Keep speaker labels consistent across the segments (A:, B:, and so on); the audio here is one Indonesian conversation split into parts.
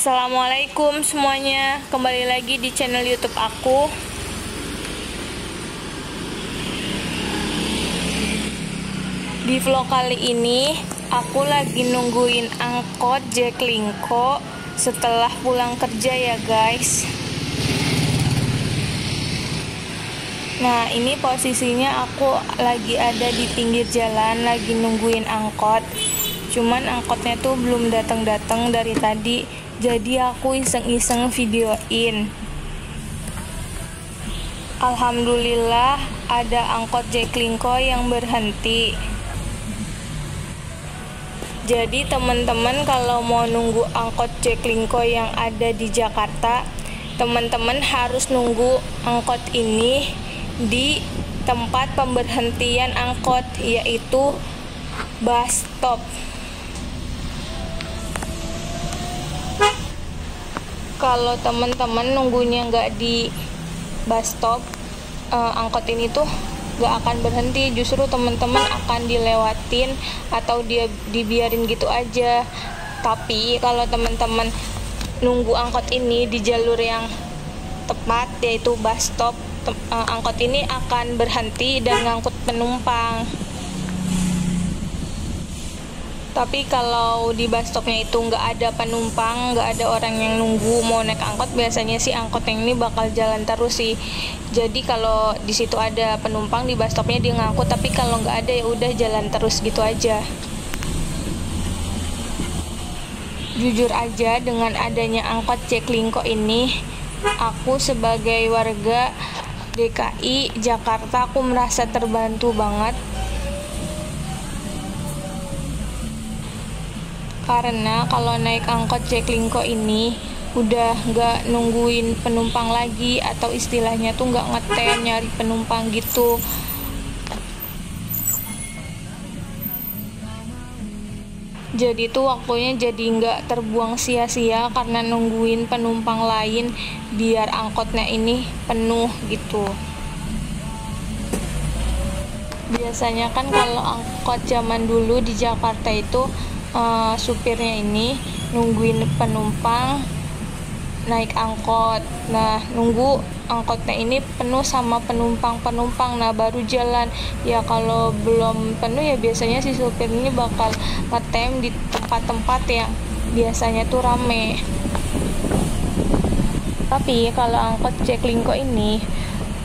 A: Assalamualaikum semuanya, kembali lagi di channel YouTube aku. Di vlog kali ini aku lagi nungguin angkot Jaklingko setelah pulang kerja ya guys. Nah, ini posisinya aku lagi ada di pinggir jalan, lagi nungguin angkot. Cuman angkotnya tuh belum datang-datang dari tadi, jadi aku iseng-iseng videoin. Alhamdulillah ada angkot Jaklingko yang berhenti. Jadi teman-teman kalau mau nunggu angkot Jaklingko yang ada di Jakarta, teman-teman harus nunggu angkot ini di tempat pemberhentian angkot, yaitu bus stop. Kalau teman-teman nunggunya nggak di bus stop, angkot ini tuh nggak akan berhenti, justru teman-teman akan dilewatin atau dia dibiarin gitu aja. Tapi kalau teman-teman nunggu angkot ini di jalur yang tepat, yaitu bus stop, angkot ini akan berhenti dan ngangkut penumpang. Tapi kalau di bus stopnya itu nggak ada penumpang, nggak ada orang yang nunggu mau naik angkot, biasanya sih angkot yang ini bakal jalan terus sih. Jadi kalau di situ ada penumpang di bus stopnya dia ngangkut, tapi kalau nggak ada ya udah jalan terus gitu aja. Jujur aja, dengan adanya angkot Jaklingko ini, aku sebagai warga DKI Jakarta aku merasa terbantu banget. Karena kalau naik angkot Jaklingko ini udah nggak nungguin penumpang lagi, atau istilahnya tuh nggak ngetem nyari penumpang gitu. Jadi tuh waktunya jadi nggak terbuang sia-sia karena nungguin penumpang lain biar angkotnya ini penuh gitu. Biasanya kan kalau angkot zaman dulu di Jakarta itu supirnya ini nungguin penumpang naik angkot. Nah, nunggu angkotnya ini penuh sama penumpang, nah baru jalan. Ya kalau belum penuh ya biasanya si supir ini bakal ngetem di tempat-tempat yang biasanya tuh rame. Tapi kalau angkot Jaklingko ini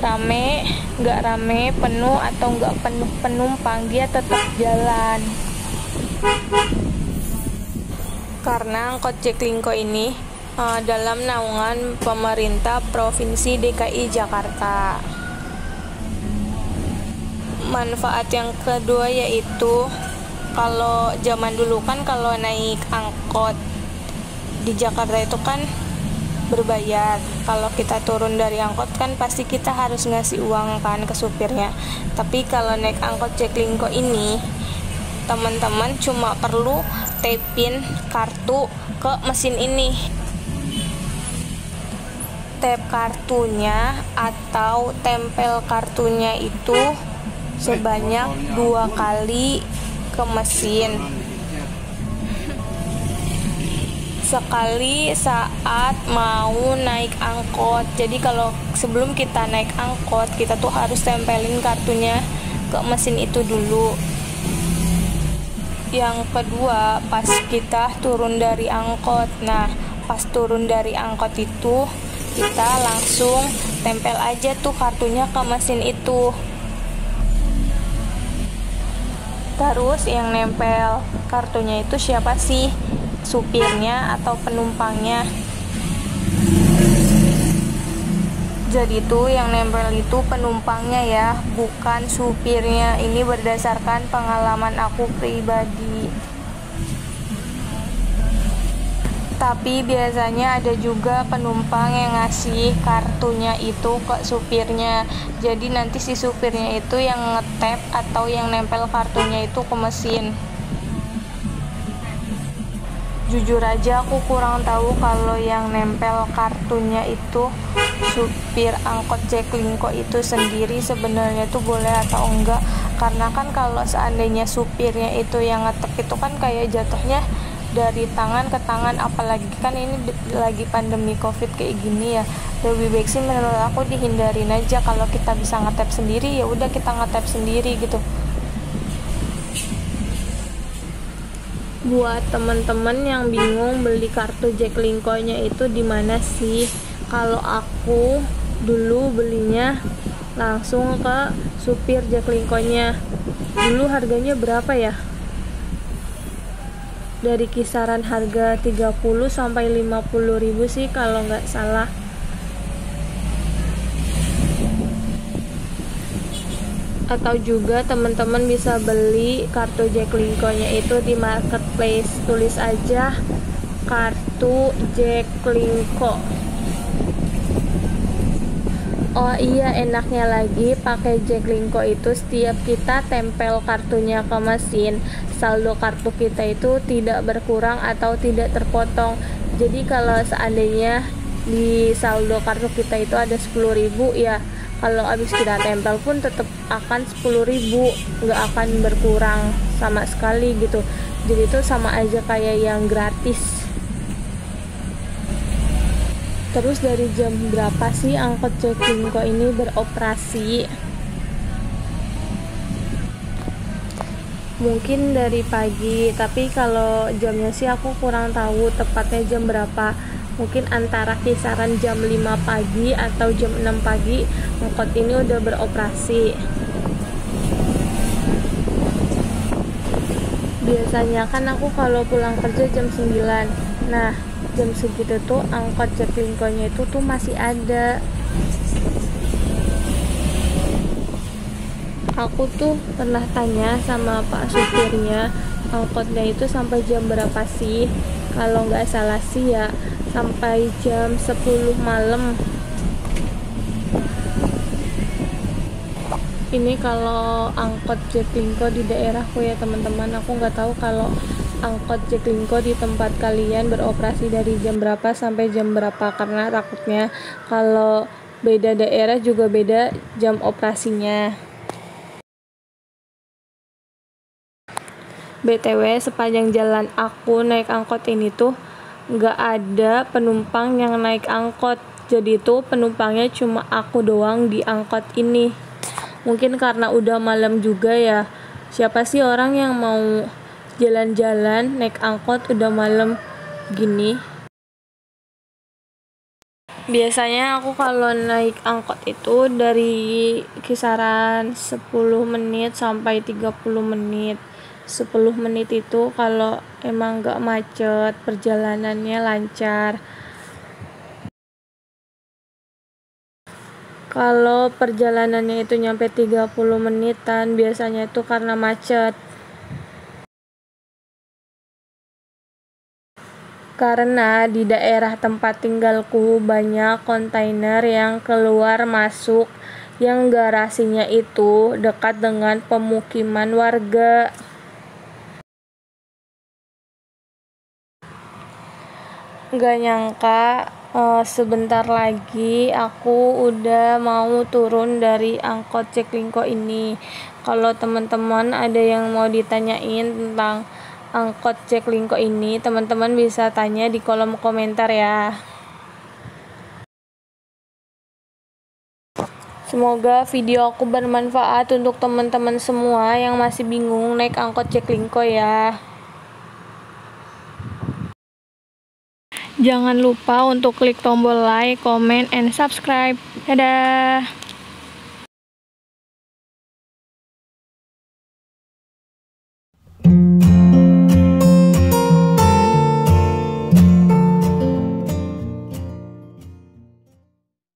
A: rame, nggak rame, penuh atau nggak penuh penumpang, dia tetap jalan. Karena angkot Jaklingko ini dalam naungan pemerintah Provinsi DKI Jakarta. Manfaat yang kedua yaitu, kalau zaman dulu kan kalau naik angkot di Jakarta itu kan berbayar. Kalau kita turun dari angkot kan pasti kita harus ngasih uang kan ke supirnya. Tapi kalau naik angkot Jaklingko ini, teman-teman cuma perlu tapin kartu ke mesin ini. Tap kartunya atau tempel kartunya itu sebanyak 2 kali ke mesin. Sekali saat mau naik angkot. Jadi kalau sebelum kita naik angkot, kita tuh harus tempelin kartunya ke mesin itu dulu. Yang kedua, pas kita turun dari angkot. Nah, pas turun dari angkot itu kita langsung tempel aja tuh kartunya ke mesin itu. Terus yang nempel kartunya itu siapa sih? Supirnya atau penumpangnya? Jadi tuh yang nempel itu penumpangnya ya, bukan supirnya. Ini berdasarkan pengalaman aku pribadi. Tapi biasanya ada juga penumpang yang ngasih kartunya itu ke supirnya. Jadi nanti si supirnya itu yang ngetap atau yang nempel kartunya itu ke mesin. Jujur aja aku kurang tahu kalau yang nempel kartunya itu supir angkot Jaklingko itu sendiri sebenarnya itu boleh atau enggak. Karena kan kalau seandainya supirnya itu yang ngetep itu kan kayak jatuhnya dari tangan ke tangan, apalagi kan ini lagi pandemi covid kayak gini ya. Lebih baik sih menurut aku dihindarin aja. Kalau kita bisa nge-tap sendiri ya udah kita nge-tap sendiri gitu. Buat teman-teman yang bingung beli kartu Jaklingko-nya itu di mana sih? Kalau aku dulu belinya langsung ke supir Jaklingko-nya. Dulu harganya berapa ya? Dari kisaran harga 30 sampai 50 ribu sih kalau nggak salah. Atau juga teman-teman bisa beli kartu Jaklingko-nya itu di marketplace, tulis aja kartu Jaklingko. Oh iya, enaknya lagi pakai Jaklingko itu setiap kita tempel kartunya ke mesin, saldo kartu kita itu tidak berkurang atau tidak terpotong. Jadi kalau seandainya di saldo kartu kita itu ada 10.000 ya, kalau habis kita tempel pun tetap akan 10.000, nggak akan berkurang sama sekali gitu. Jadi itu sama aja kayak yang gratis. Terus dari jam berapa sih angkot Jaklingko ini beroperasi? Mungkin dari pagi, tapi kalau jamnya sih aku kurang tahu tepatnya jam berapa. Mungkin antara kisaran jam 5 pagi atau jam 6 pagi angkot ini udah beroperasi. Biasanya kan aku kalau pulang kerja jam 9. Nah, jam segitu tuh angkot Jaklingko-nya itu tuh masih ada. Aku tuh pernah tanya sama pak supirnya, angkotnya itu sampai jam berapa sih? Kalau nggak salah sih ya sampai jam 10 malam. Ini kalau angkot Jaklingko di daerahku ya teman-teman. Aku nggak tahu kalau angkot Jaklingko di tempat kalian beroperasi dari jam berapa sampai jam berapa, karena takutnya kalau beda daerah juga beda jam operasinya. BTW, sepanjang jalan aku naik angkot ini tuh nggak ada penumpang yang naik angkot. Jadi tuh penumpangnya cuma aku doang di angkot ini. Mungkin karena udah malam juga ya. Siapa sih orang yang mau jalan-jalan naik angkot udah malam gini? Biasanya aku kalau naik angkot itu dari kisaran 10 menit sampai 30 menit. 10 menit itu kalau emang gak macet, perjalanannya lancar. Kalau perjalanannya itu nyampe 30 menitan, biasanya itu karena macet. Karena di daerah tempat tinggalku banyak kontainer yang keluar masuk, yang garasinya itu dekat dengan pemukiman warga. Gak nyangka sebentar lagi aku udah mau turun dari angkot Jaklingko ini. Kalau teman-teman ada yang mau ditanyain tentang angkot Jaklingko ini, teman-teman bisa tanya di kolom komentar ya. Semoga video aku bermanfaat untuk teman-teman semua yang masih bingung naik angkot Jaklingko ya. Jangan lupa untuk klik tombol like, comment, and subscribe. Dadah!